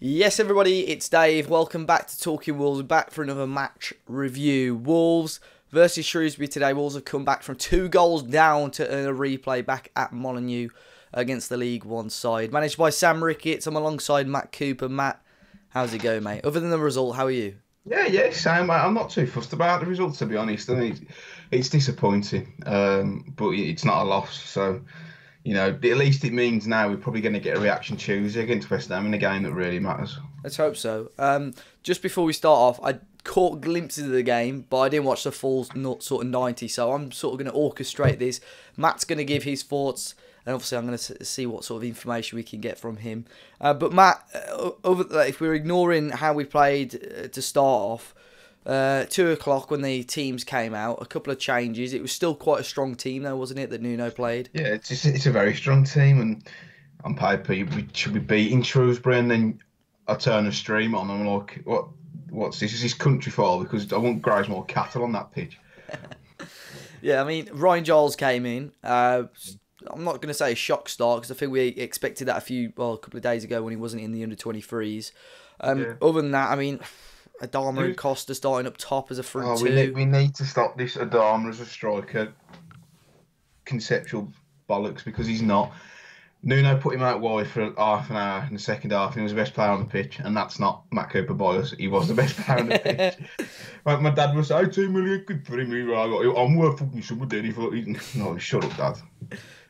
Yes, everybody, it's Dave. Welcome back to Talking Wolves. We're back for another match review. Wolves versus Shrewsbury today. Wolves have come back from 2 goals down to earn a replay back at Molineux against the League One side. Managed by Sam Ricketts. I'm alongside Matt Cooper. Matt, how's it going, mate? Other than the result, how are you? Yeah, Sam. I'm not too fussed about the results, to be honest. I mean, it's disappointing, but it's not a loss. So, at least it means now we're probably going to get a reaction Tuesday against West Ham in a game that really matters. Let's hope so. Just before we start off, I caught glimpses of the game, but I didn't watch the full sort of 90, so I'm sort of going to orchestrate this. Matt's going to give his thoughts, and obviously I'm going to see what sort of information we can get from him. But Matt, if we're ignoring how we played to start off, 2 o'clock when the teams came out, a couple of changes. It was still quite a strong team though, wasn't it, that Nuno played? Yeah, it's a very strong team, and on paper we should be beating Shrewsbury, and then I turn the stream on and I'm like, what's this? Is this country football? Because I won't graze more cattle on that pitch. Yeah, I mean, Ryan Giles came in. I'm not going to say a shock start because I think we expected that a couple of days ago when he wasn't in the under-23s. Other than that, I mean, Adama and Costa starting up top as a front two. We need to stop this Adama as a striker conceptual bollocks, because he's not. Nuno put him out wide for half an hour in the second half, and he was the best player on the pitch, and that's not Matt Cooper Boyles. He was the best player on the pitch. My dad was saying, 2 million good for him. I'm worth fucking something. No, shut up, Dad.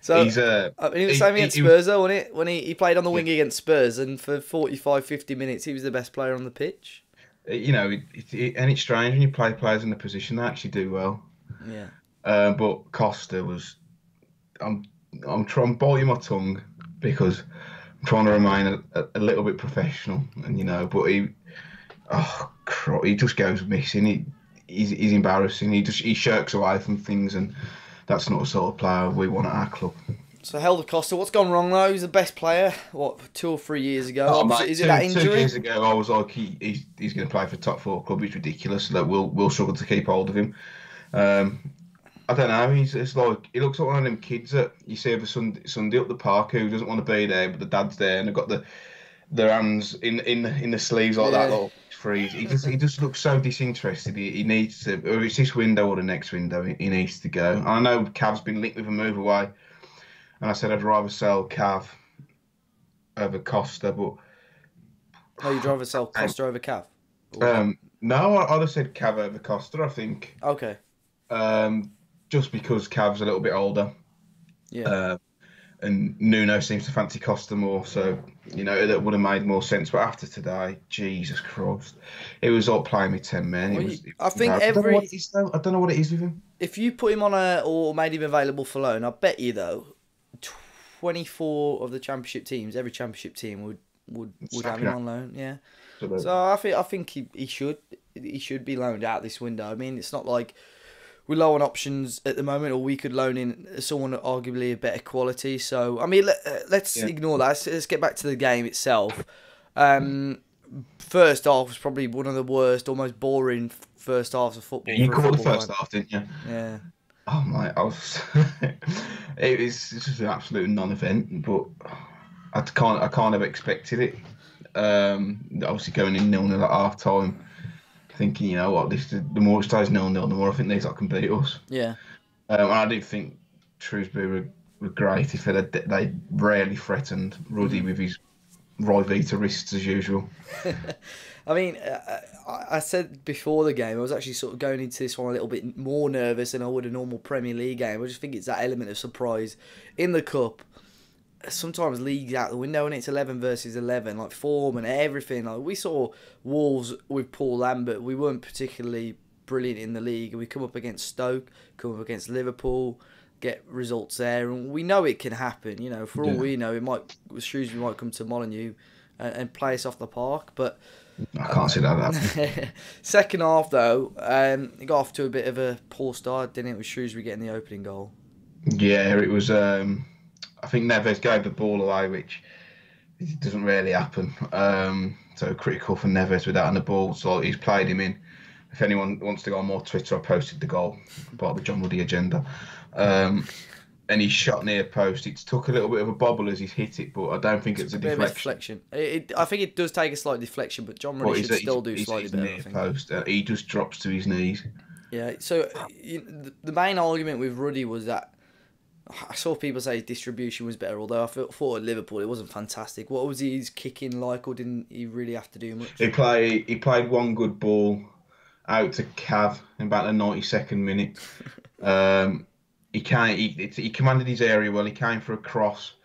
So, he was the same against Spurs, though, wasn't it? When he played on the wing against Spurs, and for 45, 50 minutes, he was the best player on the pitch. And it's strange when you play players in the position they actually do well. Yeah. But Costa was... I'm biting my tongue because I'm trying to remain a little bit professional, and but he just goes missing. He's embarrassing. He shirks away from things, and that's not the sort of player we want at our club. So Helder Costa, what's gone wrong though? He's the best player. 2 or 3 years ago? Is it that injury? 2 years ago, I was like, he's going to play for a top 4 club. It's ridiculous. Like we'll struggle to keep hold of him. I don't know. It's like he looks like one of them kids that you see every Sunday up the park who doesn't want to be there, but the dad's there, and they've got their hands in the sleeves like that. Little freeze. He just looks so disinterested. He needs to, or it's this window or the next window. He needs to go. And I know Cav's been linked with a move away, and I said I'd rather sell Cav over Costa, but you'd rather sell Costa over Cav? No, I'd have said Cav over Costa. I think. Okay. Just because Cav's a little bit older. Yeah. And Nuno seems to fancy Costa more, so that would have made more sense. But after today, Jesus Christ, it was all playing with 10 men. I don't know what it is with him. If you put him on or made him available for loan, I bet you though, 24 of the Championship teams, every Championship team would have him on loan. Yeah. Absolutely. So I think he should be loaned out this window. I mean, it's not like we're low on options at the moment, or we could loan in someone arguably a better quality. So, I mean, let's ignore that. Let's get back to the game itself. First half was probably one of the worst, almost boring first halves of football. You called the first half, didn't you? Yeah. Oh, my. It was just an absolute non-event, but I kind of expected it. Obviously, going in 0-0 at half-time. Thinking, the more it stays 0-0, the more I think these can beat us. Yeah. And I do think Shrewsbury were great. If they rarely threatened Ruddy with his Ryvita wrists as usual. I mean, I said before the game, I was actually sort of going into this one a little bit more nervous than I would a normal Premier League game. I just think it's that element of surprise. In the Cup, sometimes leagues out the window, and it's 11 versus 11, like form and everything. Like we saw Wolves with Paul Lambert, we weren't particularly brilliant in the league, and we come up against Stoke, come up against Liverpool, get results there, and we know it can happen. For all we know, Shrewsbury might come to Molineux and play us off the park, but I can't see that. Second half though, it got off to a bit of a poor start, didn't it? With Shrewsbury getting the opening goal. Yeah, it was. I think Neves gave the ball away, which doesn't really happen. So critical for Neves with that on the ball. So he's played him in. If anyone wants to go on more Twitter, I posted the goal, part of the John Woody agenda. and he shot near post. It took a little bit of a bobble as he's hit it, but I don't think it's a bit of a deflection. deflection. I think it does take a slight deflection, but John Ruddy But should still do slightly he's better, near I think. post. He just drops to his knees. Yeah, so the main argument with Ruddy was that I saw people say his distribution was better, although I thought at Liverpool it wasn't fantastic. What was his kicking like, or didn't he really have to do much? He played one good ball out to Cav in about the 92nd minute. He commanded his area well. He came for a cross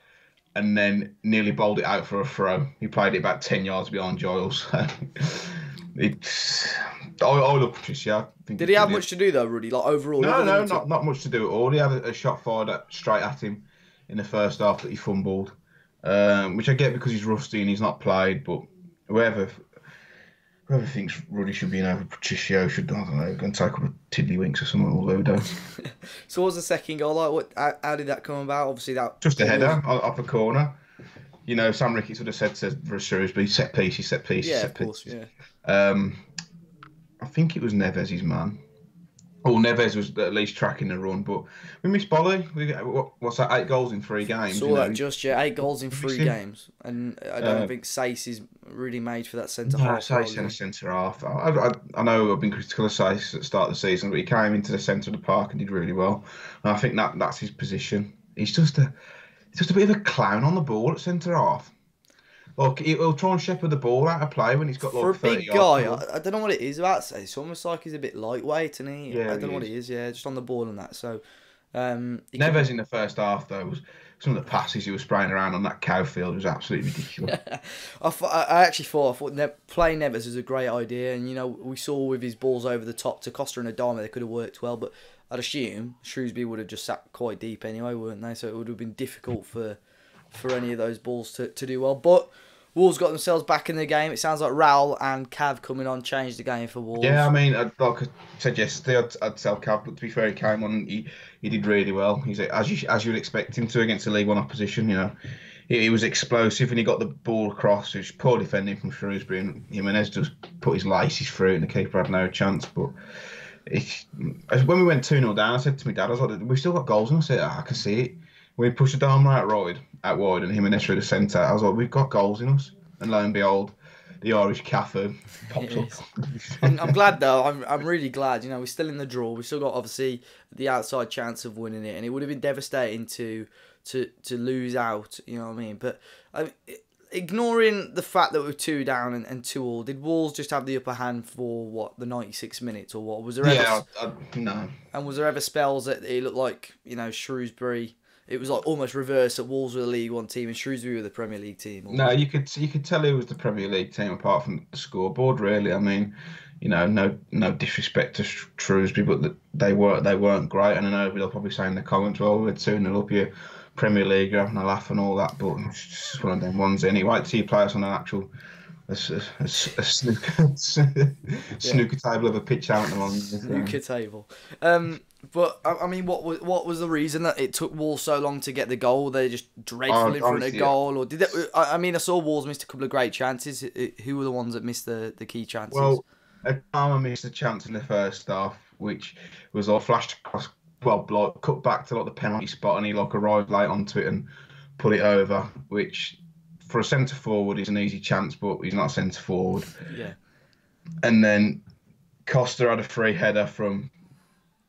and then nearly bowled it out for a throw. He played it about 10 yards behind Giles. I love Patricia. Did he have much to do though, Ruddy? Like overall? No, not much to do at all. He had a shot fired straight at him in the first half that he fumbled, which I get because he's rusty and he's not played. But whoever thinks Ruddy should be in over Patricio should, I don't know, go and take up a tiddlywinks or something, or Ludo. So what was the second goal like? How did that come about? Obviously that just a header off a corner. You know, Sam Ricketts would have said to Shrewsbury, set pieces. Yeah, of course, yeah. I think it was Neves' man. Well, Neves was at least tracking the run, but we missed Bolly. What's that? 8 goals in 3 games. Saw that just, yeah. 8 goals in 3 games, and I don't think Sace is really made for that centre half. No, Sace in a centre half. I know I've been critical of Sace at the start of the season, but he came into the centre of the park and did really well. And I think that's his position. He's just a bit of a clown on the ball at centre half. Look, he'll try and shepherd the ball out of play when he's got like for a 30 big guy. I don't know what it is about Sace. It's almost like he's a bit lightweight, and I don't know what it is. Yeah, just on the ball and that. So, Neves in the first half though was some of the passes he was spraying around on that cow field was absolutely ridiculous. I actually thought playing Neves was a great idea, and you know we saw with his balls over the top to Costa and Adama they could have worked well, but I'd assume Shrewsbury would have just sat quite deep anyway, wouldn't they? So it would have been difficult for any of those balls to do well, but. Wolves got themselves back in the game. It sounds like Raul and Cav coming on changed the game for Wolves. Yeah, I mean, like I said yesterday, I'd sell Cav, but to be fair, he came on. He did really well. He's as you'd expect him to against a League One opposition. You know, he was explosive and he got the ball across. It was poor defending from Shrewsbury, and Jimenez just put his laces through, and the keeper had no chance. But when we went 2-0 down, I said to my dad, I was like, "We've still got goals," and I said, "I can see it." When we pushed the Dharma out wide, and Jimenez through the centre, I was like, "We've got goals in us." And lo and behold, the Irish Cafu pops up. I'm glad though. I'm really glad. You know, we're still in the draw. We've still got obviously the outside chance of winning it, and it would have been devastating to lose out. You know what I mean? But ignoring the fact that we were 2 down and 2-2, did Wolves just have the upper hand for the 96 minutes or what? Was there ever, no. And was there ever spells that it looked like Shrewsbury? It was like almost reverse, that Wolves were the League One team and Shrewsbury were the Premier League team. No, you could tell who was the Premier League team apart from the scoreboard. Really, I mean, you know, no disrespect to Shrewsbury, but they weren't great. And I know they'll probably say in the comments, "Well, we're 2-0 up here, Premier League, you're having a laugh and all that." But it's just one of them ones. Anyway, wait till you play us on an actual a snooker table of a pitch out on snooker table. But I mean, what was the reason that it took Wolves so long to get the goal? They just dreadful in front of goal, or did they? I mean, I saw Wolves missed a couple of great chances. Who were the ones that missed the key chances? Well, Adama missed a chance in the first half, which was all flashed across, cut back to the penalty spot, and he arrived late onto it and put it over, which for a centre forward is an easy chance, but he's not a centre forward. Yeah. And then Costa had a free header from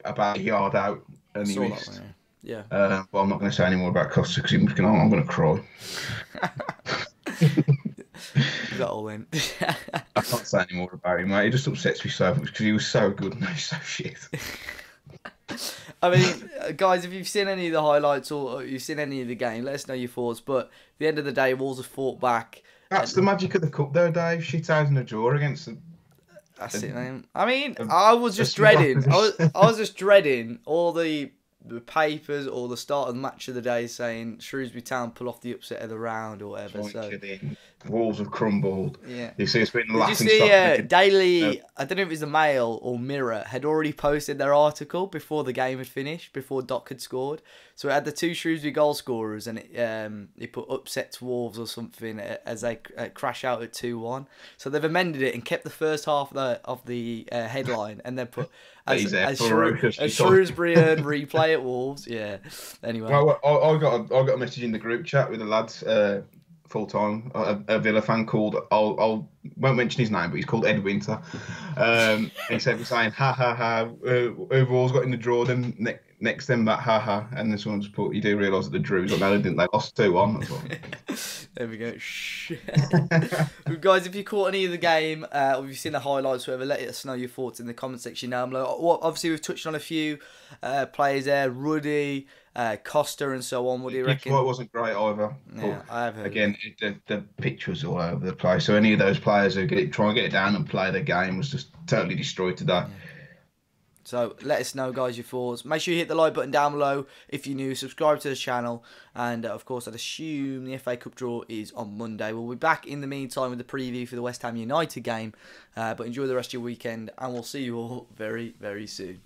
about a yard out, and he missed. One, yeah. But I'm not going to say any more about Costa because I'm going to cry. Got all in. I can't say any more about him, mate. He just upsets me so much because he was so good and he's so shit. I mean, guys, if you've seen any of the highlights or you've seen any of the game, let us know your thoughts. But at the end of the day, Wolves have fought back. That's the magic of the cup, though, Dave. Shithousing a draw against them. That's it, man. I mean, I was just dreading. I was just dreading all the papers or the start of the match of the day saying Shrewsbury Town pull off the upset of the round or whatever. So walls have crumbled. Yeah. You see, it's been Did you laughing see stock. Daily, I don't know if it was the Mail or Mirror, had already posted their article before the game had finished, before Doc had scored. So it had the two Shrewsbury goal scorers, and it put upsets Wolves or something as they crash out at 2-1. So they've amended it and kept the first half of the headline, and then put He's there ferociously. Shrewsbury earn replay at Wolves. Yeah. Anyway. Well, I got a message in the group chat with the lads. Full time, a Villa fan called. I'll won't mention his name, but he's called Ed Winter. He said, saying, "Ha ha ha." Overall's got in the draw. Then next them that ha ha, and this one's put. You do realise that the Drews, like, they didn't. They lost 2-1. There we go. Guys, if you caught any of the game, or if you've seen the highlights, whatever, let us know your thoughts in the comment section down below. Obviously, we've touched on a few players there, Ruddy, Costa, and so on. What do you reckon? It wasn't great either. Yeah, I have heard. Again, the pitch was all over the place. So any of those players who try and get it down and play the game was just totally destroyed today. Yeah. So let us know, guys, your thoughts. Make sure you hit the like button down below if you're new. Subscribe to the channel. And, of course, I'd assume the FA Cup draw is on Monday. We'll be back in the meantime with the preview for the West Ham United game. But enjoy the rest of your weekend. And we'll see you all very, very soon.